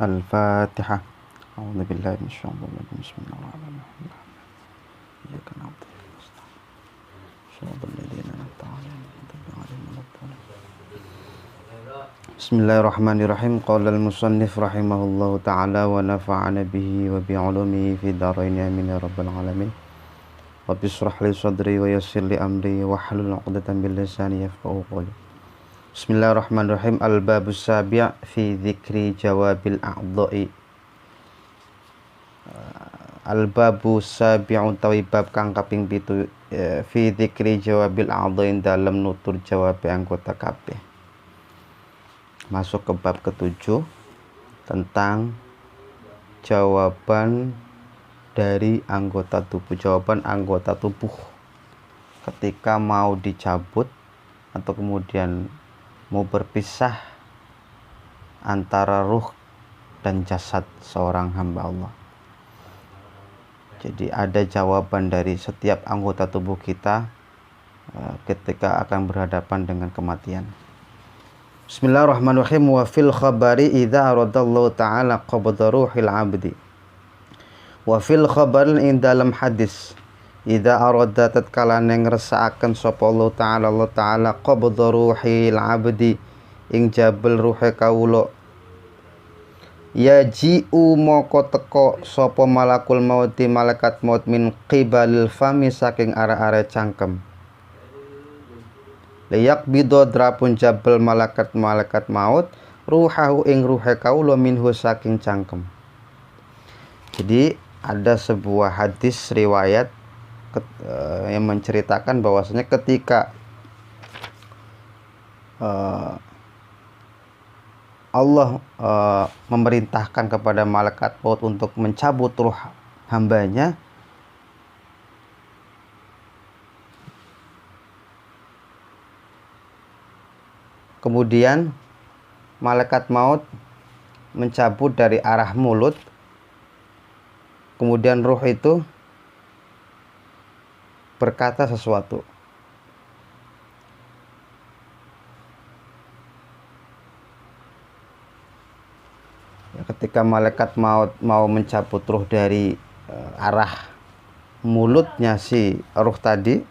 Al-Fatihah. A'udzu billahi minasyaitonir rajim. Bismillahirrahmanirrahim. Iyyaka na'budu wa iyyaka nasta'in. Shiratal ladzina an'amta 'alaihim ghairil maghdubi 'alaihim. Bismillahirrahmanirrahim. Qala al-musannif rahimahullahu ta'ala wa nafa'ana bihi wa bi 'ulumihi fid dharain amin ya rabbal alamin. Rabbi shrah li sadri wa yassir li amri wa hlul 'uqdatam min lisani yafqahu qawli. Bismillahirrahmanirrahim. Al-babus sabi' fi dzikri jawabil a'dha'i. Al-babu sabi'u tawi bab kang kaping 7 fi dzikri jawabil a'dha'i dalam nutur jawab anggota kabeh. Masuk ke bab ke-7 tentang jawaban dari anggota tubuh, jawaban anggota tubuh ketika mau dicabut atau kemudian mau berpisah antara ruh dan jasad seorang hamba Allah. Jadi ada jawaban dari setiap anggota tubuh kita ketika akan berhadapan dengan kematian. Bismillahirrahmanirrahim. Wa fil khabari idza aradallahu ta'ala qabda ruhil 'abdi. Wa fil khabari ing dalam hadis idza arada tatkala ngresakaken sapa Allah taala qabda ruhil 'abdi ing jabel ruhe kawula yaji'u moko teko sapa malakul mauti malaikat maut min qibalil fami saking arah-arah cangkem layak bido drapun jabal malaikat maut ruhahu ing ruhe kawula minhu saking cangkem. Jadi ada sebuah hadis riwayat yang menceritakan bahwasanya ketika Allah memerintahkan kepada malaikat maut untuk mencabut ruh hambanya, kemudian malaikat maut mencabut dari arah mulut, kemudian ruh itu berkata sesuatu. Ketika malaikat maut mau mencabut ruh dari arah mulutnya si ruh tadi,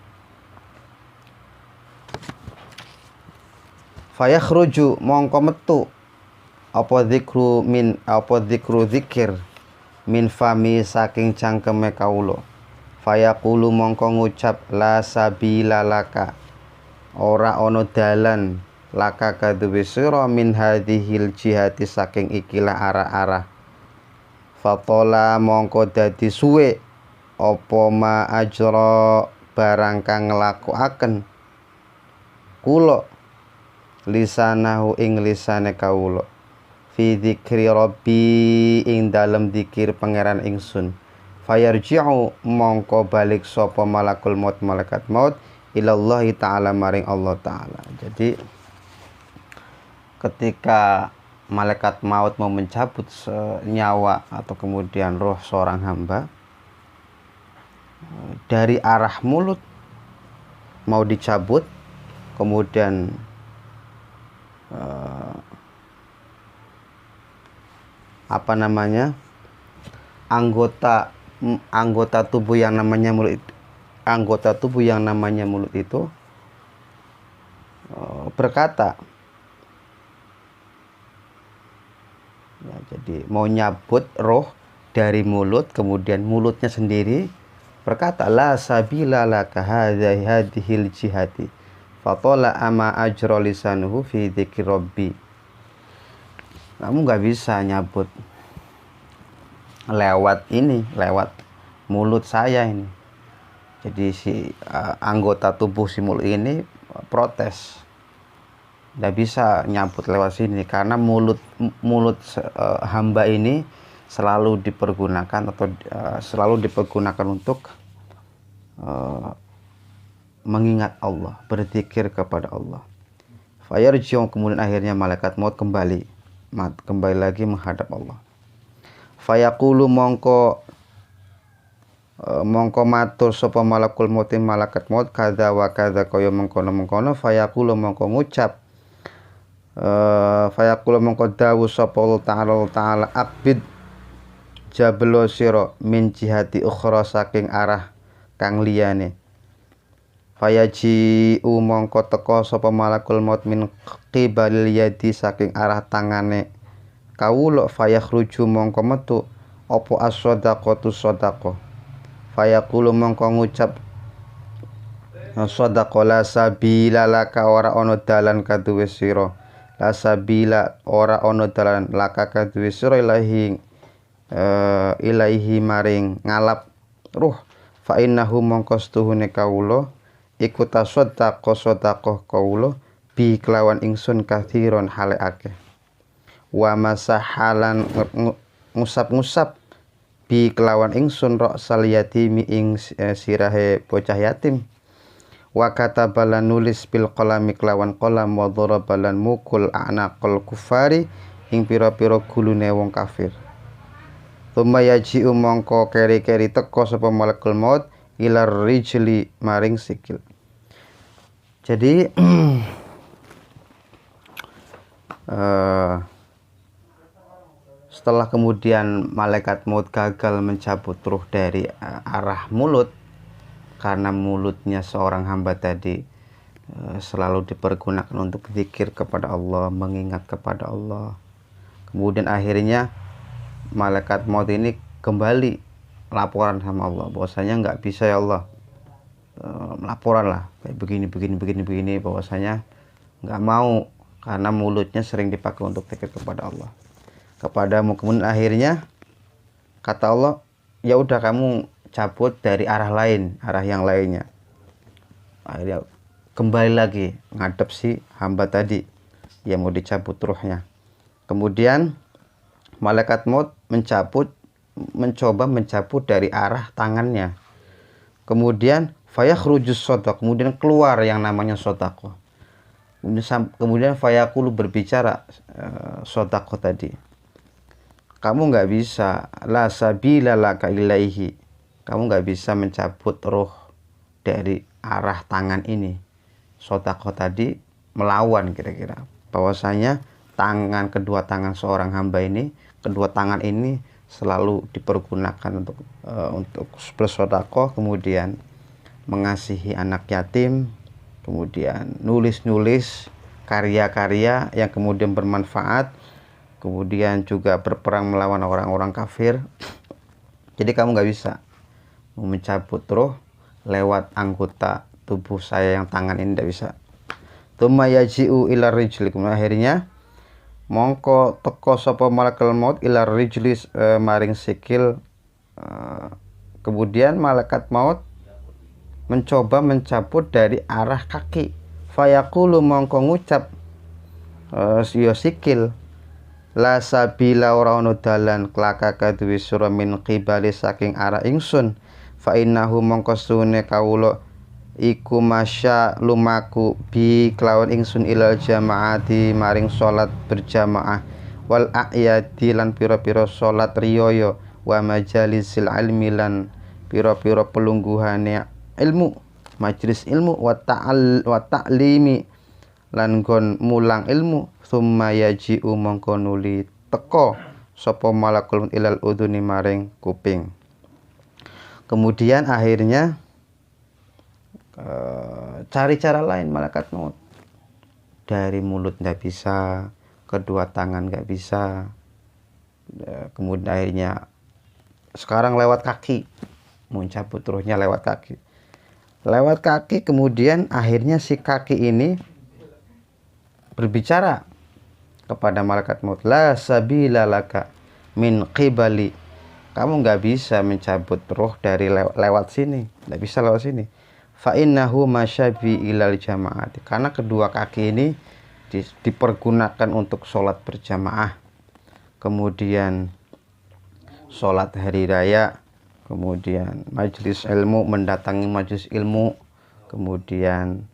fayakhruju mongko metu apa dzikru zikir min fami saking cangkeme kawula. Fayaqulu mongko ngucap la sabila laka, ora ana dalan laka kadhuwe sira min hadhil jihati saking ikilah arah-arah. Fatola mongko dadi suwe apa ma ajra barang kang nglakoaken kula lisanahu ing lisane kawula fi dzikri rabbi ing dalem dzikir pangeran ingsun. Fayarji'u mongko balik sapa malakul maut malaikat maut ilallahi ta'ala maring Allah ta'ala. Jadi ketika malaikat maut mau mencabut nyawa atau kemudian roh seorang hamba dari arah mulut mau dicabut, kemudian anggota tubuh yang namanya mulut itu berkata, ya, jadi mau nyabut roh dari mulut, kemudian mulutnya sendiri berkata la sabila laka hadhil jihati fatola ama ajra lisanuhu fi dzikri rabbi. Kamu nggak bisa nyabut lewat mulut saya ini. Jadi si anggota tubuh si mulut ini protes, nggak bisa nyabut lewat sini karena mulut hamba ini selalu dipergunakan untuk mengingat Allah, berzikir kepada Allah. Fayarji'u, kemudian akhirnya malaikat maut kembali lagi menghadap Allah. Fayaqulu mongko matur sapa malakul maut malaikat maut kadza wa kadza kaya mengkono-mengkono. Fayaqulu mongko ngucap Fayaqulu mongko dawu sapa Allah taala akbid jabelo sira min jihati ukhra saking arah kang liyane. Fayaji mongko teka sapa malakul maut min qibalil yadi saking arah tangane kawula. Fayakhruju mongko metu apa as-shadaqatu shadaqah. Fayaqulu mongko ngucap shadaqah la sabila laka ora ana dalan kaduwe sira. La sabila ora ana dalan laka kaduwe sira ilaihi maring ngalap ruh. Fa innahu mongko stuhune kawula iku tasaddaqah kawula bi kelawan ingsun kathiron hale akeh. Wa masahalan ngusap-ngusap bi kelawan ingsun ra'sal yatimi ing sirahe bocah yatim. Wa katabalan nulis bil qalami kelawan qalam wa darabalan mukul anaqal kufari ing pira-pira gulune wong kafir. Tsumma yaji'u mongko keri-keri teka sapa malakul maut ilar rijli maring sikil. Jadi setelah kemudian malaikat maut gagal mencabut ruh dari arah mulut, karena mulutnya seorang hamba tadi selalu dipergunakan untuk zikir kepada Allah, mengingat kepada Allah. Kemudian akhirnya malaikat maut ini kembali laporan sama Allah bahwasanya nggak bisa ya Allah, laporan lah kayak begini bahwasanya nggak mau karena mulutnya sering dipakai untuk zikir kepada Allah kepadamu. Kemudian akhirnya kata Allah, ya udah kamu cabut dari arah lain, arah yang lainnya. Akhirnya kembali lagi ngadep si hamba tadi yang mau dicabut ruhnya. Kemudian malaikat maut mencoba mencabut dari arah tangannya. Kemudian fayakhrujus shadaq, kemudian keluar yang namanya shadaqah. Kemudian fayaqulu berbicara shadaqah tadi, kamu nggak bisa, la sabila laka ilaihi, kamu nggak bisa mencabut roh dari arah tangan ini. Shadaqah tadi melawan kira-kira bahwasanya kedua tangan seorang hamba ini, kedua tangan ini selalu dipergunakan untuk bersedekah, kemudian mengasihi anak yatim, kemudian nulis karya-karya yang kemudian bermanfaat, kemudian juga berperang melawan orang-orang kafir. Jadi kamu nggak bisa mencabut roh lewat anggota tubuh saya yang tangan ini, tidak bisa. Tsumma yaji'u ila rijli, akhirnya mongko teko sapa malakul maut ila rijli maring sikil. Kemudian malaikat maut mencoba mencabut dari arah kaki. Fayaqulu mongko ngucap ya sikil, la sabila ora ono dalan kelaka kaduwe sira min qibali saking arah ingsun. Fa innahu mongko sune kawula iku masya lumaku bi kelawan ingsun ilal jamaati maring salat berjamaah, wal a'yadi lan pira-pira salat riyaya, wa majalisil ilmi lan pira-pira pelungguhane ilmu, majelis ilmu, wa ta'limi lan gon mulang ilmu. Tsumma yaji'u mongko nuli teka sapa malakul ilal udhuni maring kuping. Kemudian akhirnya cari cara lain malaikat maut. Dari mulut nggak bisa, kedua tangan nggak bisa, kemudian akhirnya sekarang lewat kaki, mencabut ruhnya lewat kaki. Kemudian akhirnya si kaki ini berbicara kepada malaikat maut, la sabila laka min qibali, kamu nggak bisa mencabut ruh dari lewat sini, nggak bisa lewat sini. Fa innahu masyabi ilal jamaati, karena kedua kaki ini dipergunakan untuk sholat berjamaah, kemudian sholat hari raya, kemudian majelis ilmu, mendatangi majelis ilmu, kemudian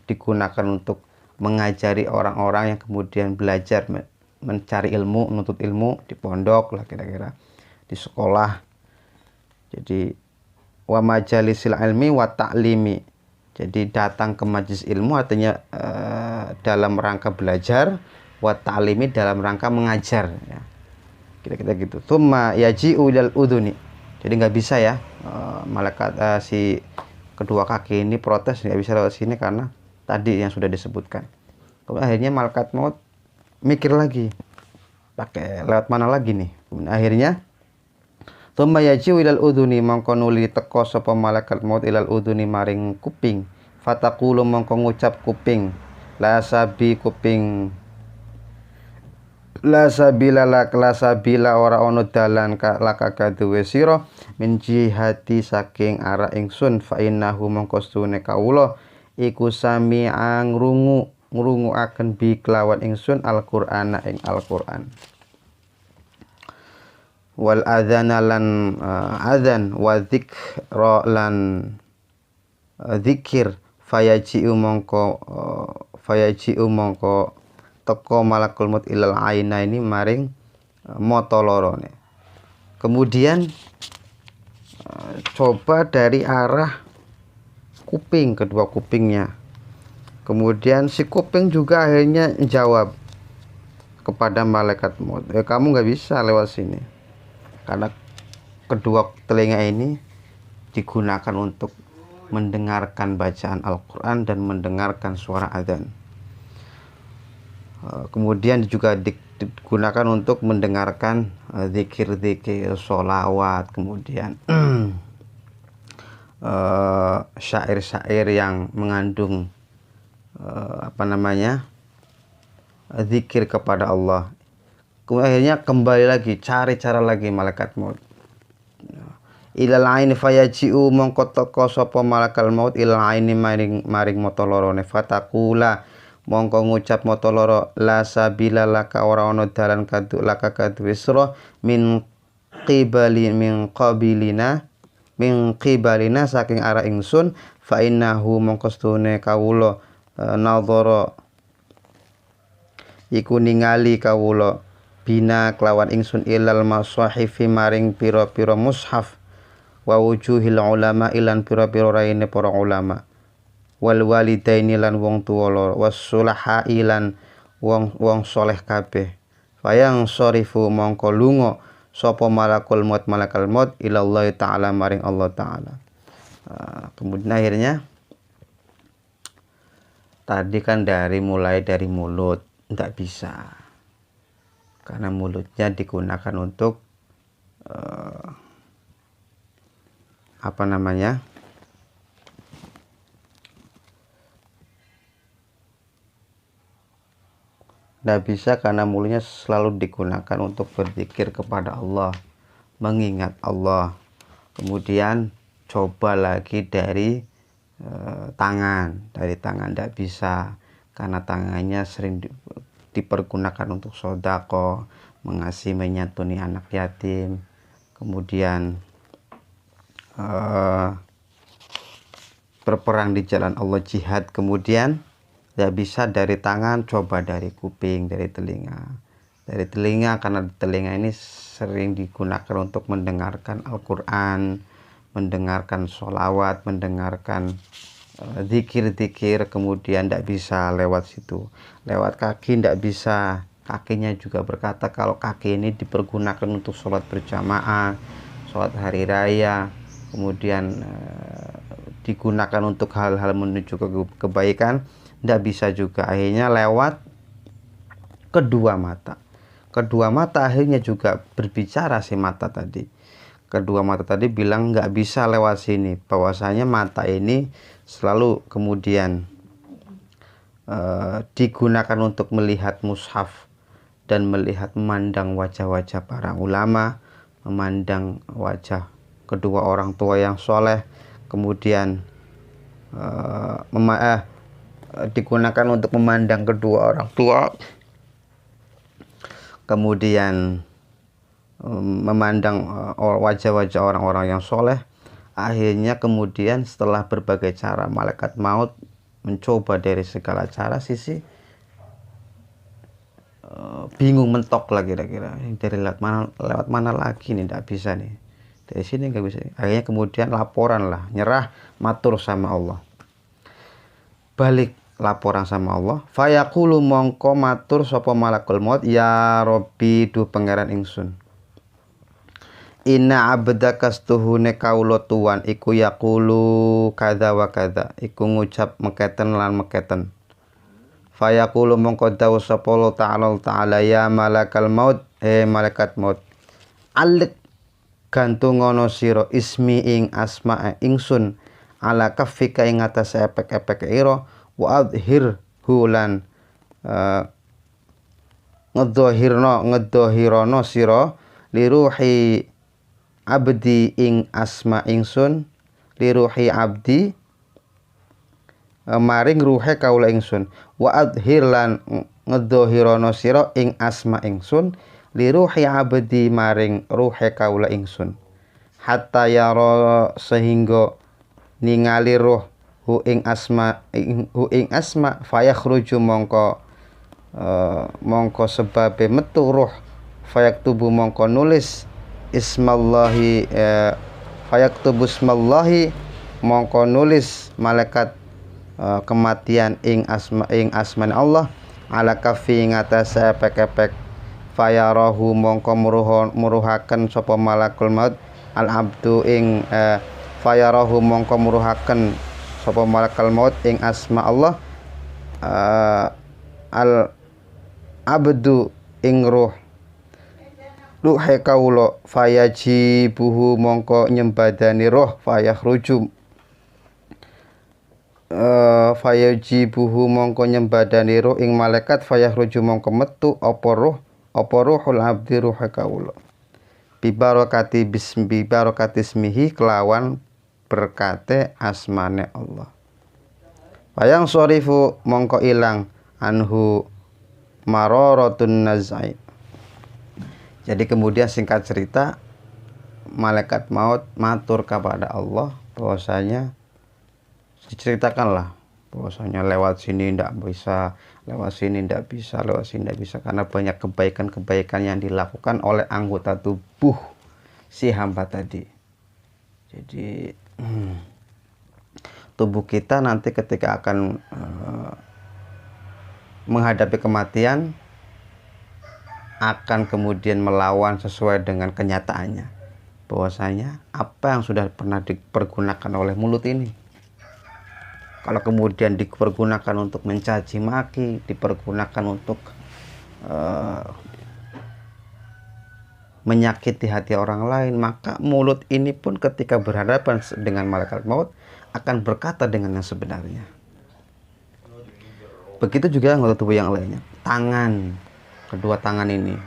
digunakan untuk mengajari orang-orang yang kemudian belajar mencari ilmu, menuntut ilmu di pondok lah kira-kira, di sekolah. Jadi wa majalisil ilmi wa ta'limi, jadi datang ke majelis ilmu artinya dalam rangka belajar, wa ta'limi dalam rangka mengajar ya. Kira-kira gitu. Tsumma yaji'u ilal udhuni. Jadi nggak bisa ya malaikat si kedua kaki ini protes, nggak bisa lewat sini karena tadi yang sudah disebutkan. Kemudian akhirnya malaikat maut mikir lagi, pakai lewat mana lagi nih. Kemudian akhirnya tsumma yaji'u ilal udhuni, mongko nuli teka sapa malaikat maut ilal udhuni maring kuping. Fataqulu mongko ngucap kuping, la sabi kuping, la sabila ora ono dalan laka kaduwe sira min jihati saking arah ingsun, fa innahu mongko stune kawula iku sami'ang ngrunguaken bi kelawan ingsun Al-Qur'ana ing Al-Qur'an. Wal adzana lan adzan wa dzikra lan dzikir fayaji'u mongko teko malakul maut ilal aina ini maring mata loro. Kemudian coba dari arah kuping, kedua kupingnya. Kemudian si kuping juga akhirnya jawab kepada malaikat maut, kamu nggak bisa lewat sini karena kedua telinga ini digunakan untuk mendengarkan bacaan Al-Quran dan mendengarkan suara adzan. Kemudian juga digunakan untuk mendengarkan zikir-zikir, sholawat, kemudian syair-syair yang mengandung zikir kepada Allah. Kemudian akhirnya kembali lagi, cari cara lagi malaikat maut. Ilal aini fayaji'u mongko teka sapa malakal maut ilal aini maring mata lorone, fataqula mongko ngucap mata loro, la sabila laka ora ono dalan kaduk laka kaduk isra min qabilina saking arah ingsun, fa innahu mongko stune kawula nadhara iku ningali kawula bina kelawan ingsun ilal masahifi maring pira-pira mushaf, wa wujuhil ulama ilan pira-pira raine para ulama, wal walidaini lan wong tuwa loro, wassulaha ilan wong soleh kabeh. Fayang sorifu mongko lunga sapa malakul maut ilallah taala maring Allah taala. Kemudian akhirnya tadi kan mulai dari mulut tidak bisa karena mulutnya digunakan untuk tidak bisa karena mulutnya selalu digunakan untuk berzikir kepada Allah, mengingat Allah. Kemudian coba lagi dari tangan tidak bisa karena tangannya sering dipergunakan untuk sodako, mengasihi menyantuni anak yatim, kemudian berperang di jalan Allah, jihad. Kemudian tidak bisa dari tangan, coba dari kuping, dari telinga karena telinga ini sering digunakan untuk mendengarkan Al-Quran, mendengarkan sholawat, mendengarkan zikir-zikir. Kemudian tidak bisa lewat situ. Lewat kaki tidak bisa, kakinya juga berkata kalau kaki ini dipergunakan untuk sholat berjamaah, sholat hari raya, kemudian digunakan untuk hal-hal menuju kebaikan, tidak bisa juga. Akhirnya lewat kedua mata akhirnya juga berbicara si mata tadi. Kedua mata tadi bilang nggak bisa lewat sini, bahwasanya mata ini selalu kemudian digunakan untuk melihat mushaf dan memandang wajah-wajah para ulama, memandang wajah kedua orang tua yang soleh, kemudian digunakan untuk memandang kedua orang tua, kemudian memandang wajah-wajah orang-orang yang soleh. Akhirnya kemudian setelah berbagai cara malaikat maut mencoba dari segala cara, sisi bingung mentok lagi kira-kira dari lewat mana lagi nih, tidak bisa nih dari sini, nggak bisa. Akhirnya kemudian laporan lah, nyerah, matur sama Allah. Balik laporan sama Allah. Fayaqulu mongko matur sapa malakul maut, ya Rabbi du pangeran ingsun. Inna abdaka stuhune kaula tuan iku yaqulu kadza wa kadza, iku ngucap meketen lan meketen. Fayaqulu mongko dawuh sapa Allah ta'ala ya malakal maut, malaikat maut, alik gantungono sira ismi ing asma ingsun ala kaffika ing atas epek-epek ira wa adhir hulan ngedohirono sira liruhi abdi ing asma ingsun liruhi abdi maring ruhe kaula ingsun wa adhir lan ngedohirono sira ing asma ingsun liruhi abdi maring ruhe kaula ingsun hatta yara sehingga ningali ruh hu ing asma fayakhruju mongko sebabe metu ruh fayaktubu mongko nulis ismallahi fayaktubu ismallahi mongko nulis malaikat kematian ing asman Allah ala kafi ngatas epek-epek fayarahu mongko muruhaken sapa malakul maut al abdu ing fayarahu mongko muruhaken sapa malakul maut ing asma Allah al abdu ing ruh ruhe kaula fayajibuhu mongko nyembadani roh fayakhruju fayajibuhu mongko nyembadani roh ing malaikat fayakhruju mongko metu apa ruhul abdi ruhe kaula bibarakati ismihi kelawan berkate asmane Allah. Fayang sorifu mongko ilang anhu maroratun nazai. Jadi kemudian singkat cerita malaikat maut matur kepada Allah bahwasanya diceritakanlah bahwasanya lewat sini tidak bisa, lewat sini tidak bisa, lewat sini tidak bisa karena banyak kebaikan-kebaikan yang dilakukan oleh anggota tubuh si hamba tadi. Jadi tubuh kita nanti ketika akan menghadapi kematian akan kemudian melawan sesuai dengan kenyataannya bahwasanya apa yang sudah pernah dipergunakan oleh mulut ini kalau kemudian dipergunakan untuk mencaci maki, dipergunakan untuk menyakiti hati orang lain, maka mulut ini pun ketika berhadapan dengan malaikat maut akan berkata dengan yang sebenarnya. Begitu juga anggota tubuh yang lainnya. Tangan, kedua tangan ini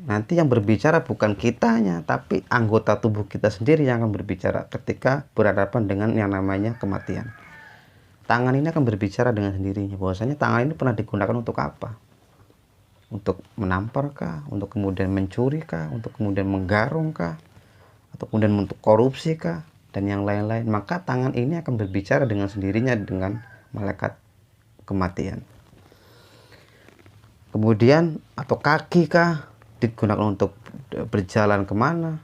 nanti yang berbicara bukan kitanya, tapi anggota tubuh kita sendiri yang akan berbicara ketika berhadapan dengan yang namanya kematian. Tangan ini akan berbicara dengan sendirinya bahwasanya tangan ini pernah digunakan untuk apa? Untuk menampar kah? Untuk kemudian mencuri kah? Untuk kemudian menggarung kah? Atau kemudian untuk korupsi kah? Dan yang lain-lain. Maka tangan ini akan berbicara dengan sendirinya dengan malaikat kematian. Kemudian atau kaki kah? Digunakan untuk berjalan kemana?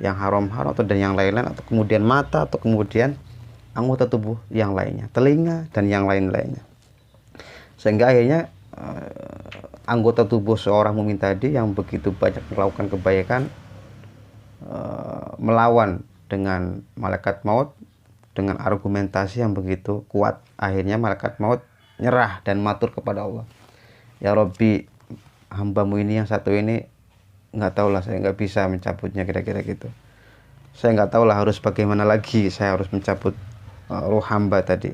Yang haram-haram atau dan yang lain-lain. Atau kemudian mata atau kemudian anggota tubuh yang lainnya, telinga dan yang lain-lainnya. Sehingga akhirnya anggota tubuh seorang mukmin tadi yang begitu banyak melakukan kebaikan melawan dengan malaikat maut dengan argumentasi yang begitu kuat, akhirnya malaikat maut nyerah dan matur kepada Allah, ya Rabbi, hambamu ini yang satu ini nggak tahu lah, saya nggak bisa mencabutnya, kira-kira gitu. Saya nggak tahu lah harus bagaimana lagi saya harus mencabut ruh hamba tadi.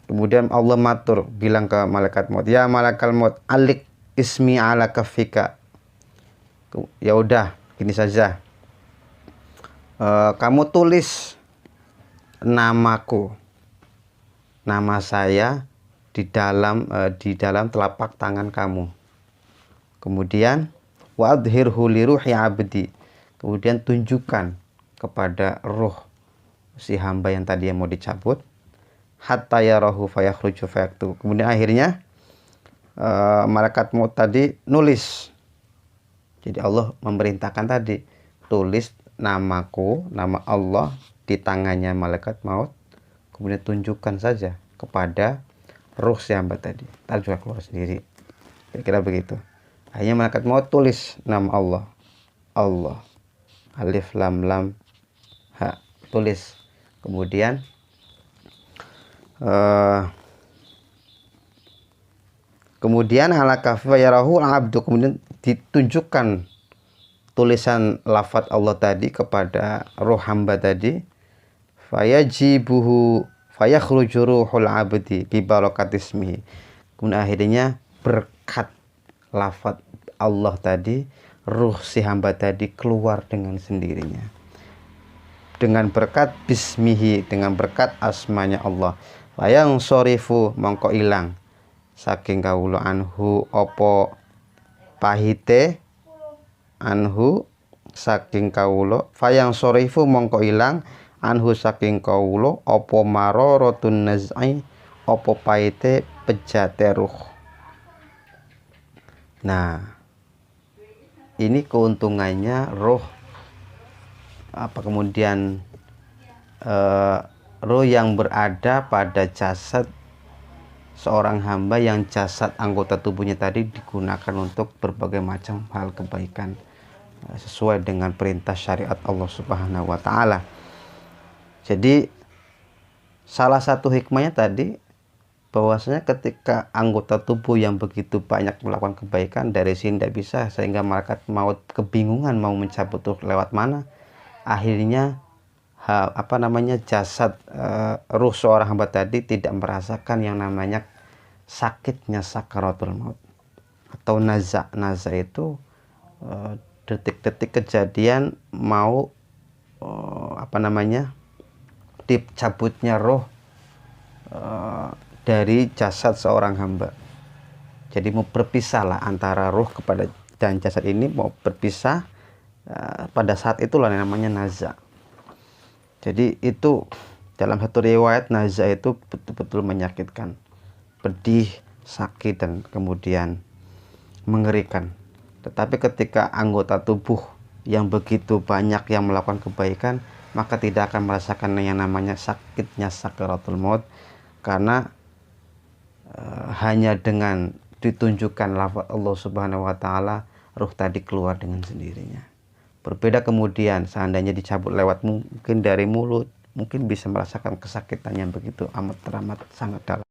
Kemudian Allah matur bilang ke malaikat maut, ya malaikat maut, alik ismi ala kafika. Ya udah, gini saja. Kamu tulis namaku, nama saya di dalam telapak tangan kamu. Kemudian wa adhirhu li ruhi abdi. Kemudian tunjukkan kepada ruh si hamba yang tadi yang mau dicabut, hatta yarahu fayakhruju fayaktu. Kemudian akhirnya malaikat maut tadi nulis. Jadi Allah memerintahkan tadi, tulis namaku, nama Allah di tangannya malaikat maut, kemudian tunjukkan saja kepada ruh si hamba tadi. Ntar juga keluar sendiri. Kira-kira begitu. Akhirnya malaikat maut tulis nama Allah. Allah. Alif lam lam ha. Tulis. Kemudian halaka fa yarahu abdu, kemudian ditunjukkan tulisan lafaz Allah tadi kepada roh hamba tadi. Fayajibuhu fayakhruju ruhul abdi bi barakatismihi. Kemudian akhirnya berkat lafaz Allah tadi, ruh si hamba tadi keluar dengan sendirinya. Dengan berkat bismihi, dengan berkat asmanya Allah. Layang sorifu mongko ilang saking kawula anhu opo pahite anhu saking kawula, fayang sorifu mongko ilang anhu saking kawula opo marorotun naz'i opo pahite pejate ruh. Nah, ini keuntungannya ruh kemudian ruh yang berada pada jasad seorang hamba, yang jasad anggota tubuhnya tadi digunakan untuk berbagai macam hal kebaikan sesuai dengan perintah syariat Allah Subhanahu wa taala. Jadi salah satu hikmahnya tadi bahwasanya ketika anggota tubuh yang begitu banyak melakukan kebaikan, dari sini tidak bisa, sehingga malaikat maut kebingungan mau mencabut ruh lewat mana. Akhirnya jasad ruh seorang hamba tadi tidak merasakan yang namanya sakitnya sakaratul maut atau naza. Naza itu detik-detik kejadian mau dicabutnya roh dari jasad seorang hamba. Jadi mau berpisah lah antara ruh kepada dan jasad ini, mau berpisah pada saat itulah yang namanya naza. Jadi itu dalam satu riwayat naza itu betul-betul menyakitkan, pedih, sakit, dan kemudian mengerikan. Tetapi ketika anggota tubuh yang begitu banyak yang melakukan kebaikan, maka tidak akan merasakan yang namanya sakitnya sakaratul maut, karena hanya dengan ditunjukkan lafaz Allah Subhanahu wa taala, ruh tadi keluar dengan sendirinya. Berbeda kemudian seandainya dicabut lewat mungkin dari mulut, mungkin bisa merasakan kesakitan yang begitu amat teramat sangat dalam.